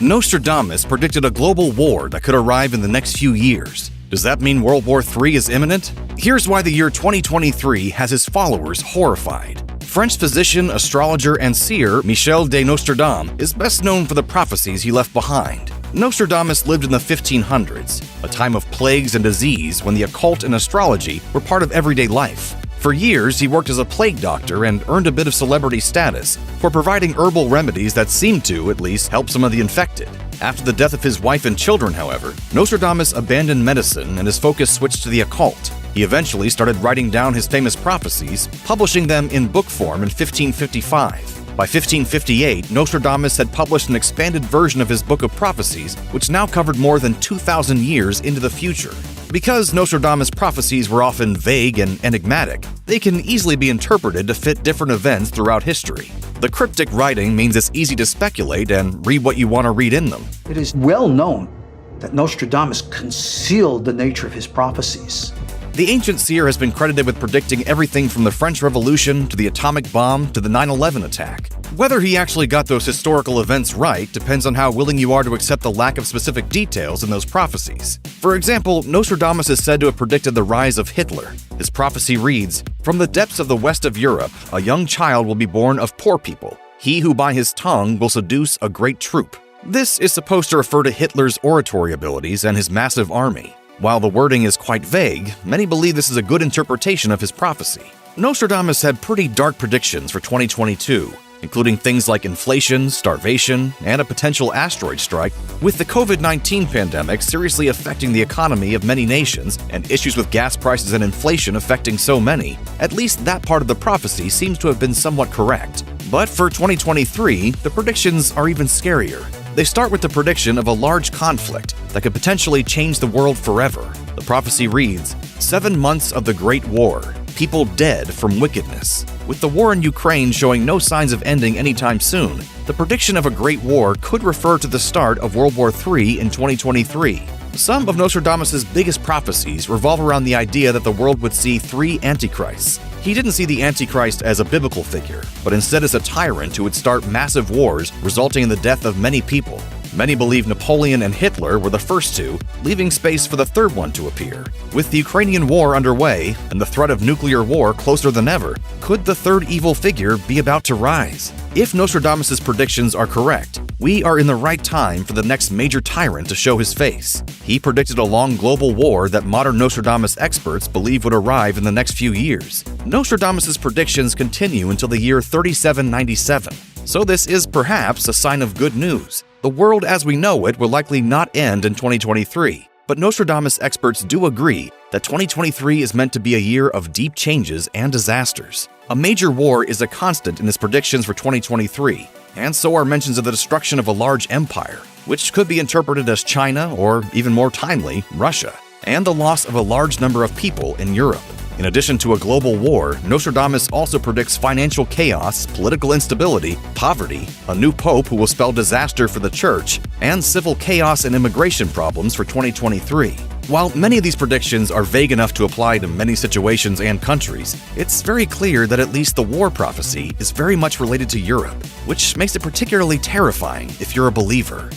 Nostradamus predicted a global war that could arrive in the next few years. Does that mean World War III is imminent? Here's why the year 2023 has his followers horrified. French physician, astrologer, and seer Michel de Nostradamus is best known for the prophecies he left behind. Nostradamus lived in the 1500s, a time of plagues and disease when the occult and astrology were part of everyday life. For years, he worked as a plague doctor and earned a bit of celebrity status for providing herbal remedies that seemed to, at least, help some of the infected. After the death of his wife and children, however, Nostradamus abandoned medicine and his focus switched to the occult. He eventually started writing down his famous prophecies, publishing them in book form in 1555. By 1558, Nostradamus had published an expanded version of his Book of Prophecies, which now covered more than 2,000 years into the future. Because Nostradamus' prophecies were often vague and enigmatic, they can easily be interpreted to fit different events throughout history. The cryptic writing means it's easy to speculate and read what you want to read in them. It is well known that Nostradamus concealed the nature of his prophecies. The ancient seer has been credited with predicting everything from the French Revolution to the atomic bomb to the 9/11 attack. Whether he actually got those historical events right depends on how willing you are to accept the lack of specific details in those prophecies. For example, Nostradamus is said to have predicted the rise of Hitler. His prophecy reads, "From the depths of the west of Europe, a young child will be born of poor people. He who by his tongue will seduce a great troop." This is supposed to refer to Hitler's oratory abilities and his massive army. While the wording is quite vague, many believe this is a good interpretation of his prophecy. Nostradamus had pretty dark predictions for 2022, including things like inflation, starvation, and a potential asteroid strike, with the COVID-19 pandemic seriously affecting the economy of many nations and issues with gas prices and inflation affecting so many. At least that part of the prophecy seems to have been somewhat correct. But for 2023, the predictions are even scarier. They start with the prediction of a large conflict that could potentially change the world forever. The prophecy reads, 7 months of the Great War, people dead from wickedness. With the war in Ukraine showing no signs of ending anytime soon, the prediction of a great war could refer to the start of World War III in 2023. Some of Nostradamus' biggest prophecies revolve around the idea that the world would see 3 antichrists. He didn't see the Antichrist as a biblical figure, but instead as a tyrant who would start massive wars, resulting in the death of many people. Many believe Napoleon and Hitler were the first two, leaving space for the third one to appear. With the Ukrainian war underway and the threat of nuclear war closer than ever, could the third evil figure be about to rise? If Nostradamus' predictions are correct, we are in the right time for the next major tyrant to show his face. He predicted a long global war that modern Nostradamus experts believe would arrive in the next few years. Nostradamus' predictions continue until the year 3797, so this is perhaps a sign of good news. The world as we know it will likely not end in 2023, but Nostradamus experts do agree that 2023 is meant to be a year of deep changes and disasters. A major war is a constant in his predictions for 2023, and so are mentions of the destruction of a large empire, which could be interpreted as China or, even more timely, Russia, and the loss of a large number of people in Europe. In addition to a global war, Nostradamus also predicts financial chaos, political instability, poverty, a new pope who will spell disaster for the church, and civil chaos and immigration problems for 2023. While many of these predictions are vague enough to apply to many situations and countries, it's very clear that at least the war prophecy is very much related to Europe, which makes it particularly terrifying if you're a believer.